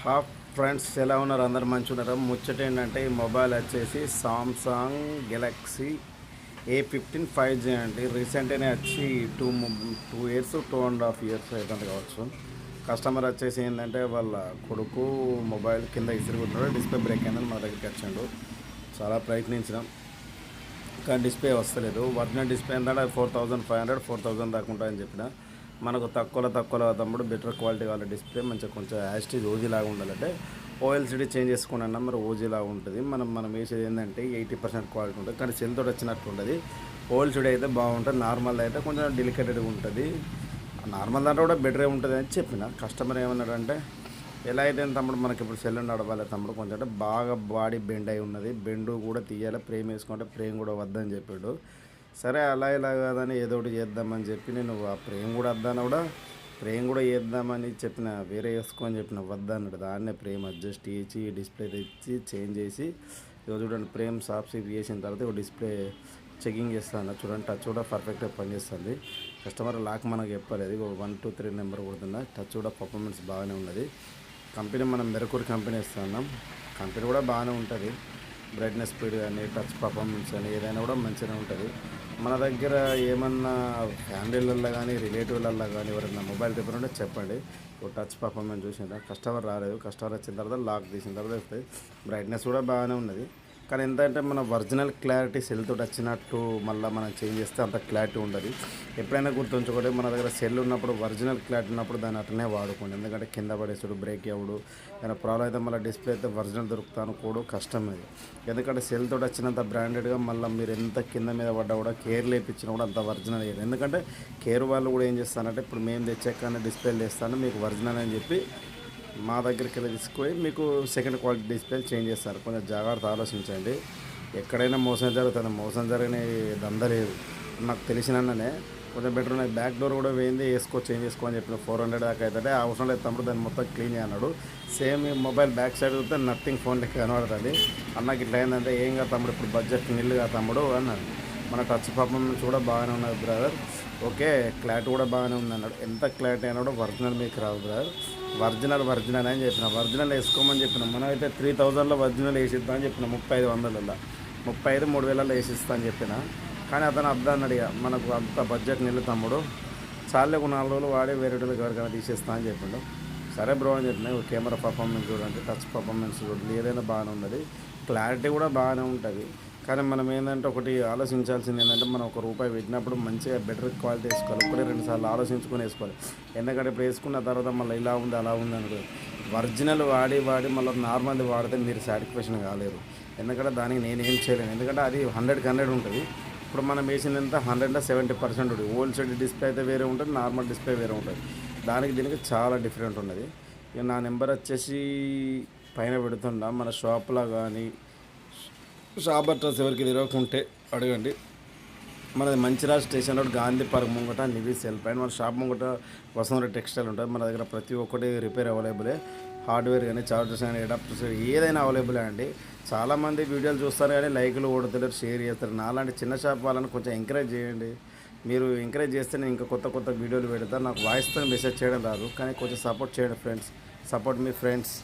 Half friends ఎలా ఉన్నారు? అందరు మంచిగా ఉన్నారు. ముచ్చట ఏంటంటే ఈ మొబైల్ వచ్చేసి సామ్సంగ్ గెలాక్సీ A15 5G అండి. రీసెంట్గానే వచ్చి టూ ఇయర్స్ 2.5 ఇయర్స్ అవుతుంది కావచ్చు. కస్టమర్ వచ్చేసి ఏంటంటే వాళ్ళ కొడుకు మొబైల్ కింద ఇసురుగుతున్నాడు, డిస్ప్లే బ్రేక్ అయిందని మన దగ్గరికి వచ్చాడు. చాలా ప్రయత్నించినాం కానీ డిస్ప్లే వస్తలేదు. ఒరిజినల్ డిస్ప్లే ఏంటంటే 4500 4000 దాకా ఉంటుందని చెప్పిన. మనకు తక్కువలో తమ్ముడు బెటర్ క్వాలిటీ కావాలి డిస్ప్లే, మంచిగా కొంచెం యాస్టీజ్ ఓజీ లాగా ఉండాలంటే ఓఎల్సిడి చేంజ్ చేసుకుని అన్నా మరి ఓజీ లాగా ఉంటుంది. మనం వేసేది ఏంటంటే 80% క్వాలిటీ ఉంటుంది, కానీ సెల్ తోటి వచ్చినట్టు ఉంటుంది. ఓఎల్సిడి అయితే బాగుంటుంది, నార్మల్ అయితే కొంచెం డెలికేటెడ్గా ఉంటుంది. నార్మల్ దాంట్లో కూడా బెటరే ఉంటుంది అని చెప్పిన. కస్టమర్ ఏమన్నాడంటే ఎలా అయితే తమ్ముడు మనకి ఇప్పుడు సెల్ నడవాలి తమ్ముడు, కొంచెం అంటే బాగా బాడీ బెండ్ అయి ఉన్నది, బెండు కూడా తీయాలి, ఫ్రేమ్ వేసుకుంటే ఫ్రేమ్ కూడా వద్దని చెప్పాడు. సరే అలా ఇలా కాదని ఏదో ఒకటి చేద్దామని చెప్పి నేను ఆ ఫ్రేమ్ కూడా వద్దాను కూడా ఫ్రేమ్ కూడా వేద్దామని చెప్పిన, వేరే వేసుకోని చెప్పిన, వద్దన్నాడు. దాన్నే ఫ్రేమ్ అడ్జస్ట్ చేసి డిస్ప్లే తెచ్చి చేంజ్ చేసి ఇక చూడండి ఫ్రేమ్ సాఫ్ సీప్ చేసిన తర్వాత ఒక డిస్ప్లే చెకింగ్ చేస్తాను. చూడండి టచ్ కూడా పర్ఫెక్ట్గా పనిచేస్తుంది. కస్టమర్ లాక్ మనకు చెప్పలేదు, 1 2 3 నెంబర్ కొడుతున్నా. టచ్ కూడా పర్ఫార్మెన్స్ బాగానే ఉన్నది. కంపెనీ మనం మెరకూర్ కంపెనీ ఇస్తున్నాం. కంపెనీ కూడా బాగానే ఉంటుంది. బ్రైట్నెస్ స్పీడ్ కానీ టచ్ పర్ఫార్మెన్స్ కానీ ఏదైనా కూడా మంచిగా ఉంటుంది. మన దగ్గర ఏమన్నా ఫ్యామిలీలలో కానీ రిలేటివ్లలో కానీ ఎవరైనా మొబైల్ రిపేర్ ఉంటే చెప్పండి. టచ్ పర్ఫార్మెన్స్ చూసిన కస్టమర్ రాలేదు. కస్టమర్ వచ్చిన తర్వాత లాక్ తీసిన తర్వాత వస్తుంది. బ్రైట్నెస్ కూడా బాగానే ఉన్నది. కానీ ఎంత అంటే మన ఒరిజినల్ క్లారిటీ సెల్ తోటి వచ్చినట్టు మళ్ళీ మనం చేంజ్ చేస్తే అంత క్లారిటీ ఉండదు. ఎప్పుడైనా గుర్తుంచుకోండి, మన దగ్గర సెల్ ఉన్నప్పుడు ఒరిజినల్ క్లారిటీ ఉన్నప్పుడు దాన్ని అట్లనే వాడుకోండి. ఎందుకంటే కింద పడేసాడు, బ్రేక్ అవ్వడు, ఏమైనా ప్రాబ్లం అయితే మళ్ళీ డిస్ప్లే అయితే ఒరిజినల్ దొరుకుతాను కూడా కష్టం అది. ఎందుకంటే సెల్ తోటి వచ్చినంత బ్రాండెడ్గా మళ్ళీ మీరు ఎంత కింద మీద పడ్డా కూడా కేర్ లేపించినా కూడా అంత ఒరిజినల్ అయ్యేది. ఎందుకంటే కేర్ వాళ్ళు కూడా ఏం చేస్తానంటే ఇప్పుడు మేము తెచ్చాకనే డిస్ప్లేలు చేస్తాను మీకు ఒరిజినల్ అని చెప్పి మా దగ్గరికి వెళ్ళి తీసుకొని మీకు సెకండ్ క్వాలిటీ డిస్ప్లే చేంజ్ చేస్తారు. కొంచెం జాగ్రత్త ఆలోచించండి. ఎక్కడైనా మోసం జరుగుతుంది, మోసం జరిగిన దంద లేదు. నాకు తెలిసిననే కొంచెం బెటర్ ఉన్నాయి. బ్యాక్ డోర్ కూడా వేయింది, చేంజ్ చేసుకో అని చెప్పిన. 400 దాకా అవుతుంటే అవసరం లేదు తమ్ముడు, దాన్ని మొత్తం క్లీన్ చేయన్నాడు. సేమ్ ఈ మొబైల్ బ్యాక్ సైడ్ చూస్తే నథింగ్ ఫోన్ లెక్క కనబడుతుంది. అన్నకి ఇట్లా అయిందంటే ఏం కాదు తమ్ముడు, ఇప్పుడు బడ్జెట్ నిల్లుగా తమ్ముడు అన్నాడు. మన టచ్ పర్ఫార్మెన్స్ కూడా బాగానే ఉన్నది బ్రదర్, ఓకే క్లారిటీ కూడా బాగానే ఉంది అన్నాడు. ఎంత క్లారిటీ అయినా కూడా ఒరిజినల్ మీకు రాదు బ్రదర్, ఒరిజినల్ అని చెప్పిన. ఒరిజినల్ వేసుకోమని చెప్పిన. మనం అయితే 3000లో ఒరిజినల్ వేసిద్దాం అని చెప్పిన. 3500 30,000 వేసిస్తా అని చెప్పిన. కానీ అతను అర్థం అన్నాడు, ఇక మనకు అంత బడ్జెట్ నిల్లు తమ్ముడు, చాలే 4 రోజులు వాడి వేరే రోజులు ఎవరికైనా తీసేస్తా అని చెప్పిండు. సరే బ్రో అని చెప్పిన. కెమెరా పర్ఫార్మెన్స్ చూడండి, టచ్ పర్ఫార్మెన్స్ చూడండి, ఏదైనా బాగానే ఉన్నది, క్లారిటీ కూడా బాగానే ఉంటుంది. కానీ మనం ఏంటంటే ఒకటి ఆలోచించాల్సింది ఏంటంటే మనం ₹1 పెట్టినప్పుడు మంచిగా బెటర్ క్వాలిటీ వేసుకోవాలి. 1-2 సార్లు ఆలోచించుకొని వేసుకోవాలి. ఎందుకంటే ఇప్పుడు వేసుకున్న తర్వాత మళ్ళీ ఇలా ఉంది అలా ఉంది అనుకో, ఒరిజినల్ వాడి మళ్ళీ నార్మల్ వాడితే మీరు సాటిస్ఫాక్షన్ కాలేరు. ఎందుకంటే దానికి నేనేం చేయలేను, ఎందుకంటే అది 100కి 100 ఉంటుంది. ఇప్పుడు మనం వేసినంత 100లో 70% ఉంటుంది. ఓల్డ్ డిస్ప్లే అయితే వేరే ఉంటుంది, నార్మల్ డిస్ప్లే వేరే ఉంటుంది. దానికి దీనికి చాలా డిఫరెంట్ ఉన్నది. ఇక నా నెంబర్ వచ్చేసి పైన పెడుతుండా. మన షాప్లో కానీ షాప్ అడ్రస్ ఎవరికి తెలియకుంటే అడగండి. మనది Mancherial station road, Gandhi park ముంగట, నివి సెల్ పైన మన షాప్ ముంగట వసుంధర టెక్స్టైల్ ఉంటుంది. మన దగ్గర ప్రతి ఒక్కటి రిపేర్ అవైలబులే. హార్డ్వేర్ కానీ చార్జర్స్ కానీ అడాప్టర్స్ ఏదైనా అవైలబులే అండి. చాలామంది వీడియోలు చూస్తారు కానీ లైకులు కొడుతున్నారు, షేర్ చేస్తారు. నాలాంటి చిన్న షాప్ వాళ్ళని కొంచెం ఎంకరేజ్ చేయండి. మీరు ఎంకరేజ్ చేస్తే నేను ఇంకా కొత్త వీడియోలు పెడతాను. నాకు వాయిస్తో మెసేజ్ చేయడం రాదు, కానీ కొంచెం సపోర్ట్ చేయండి ఫ్రెండ్స్. సపోర్ట్ మీ ఫ్రెండ్స్.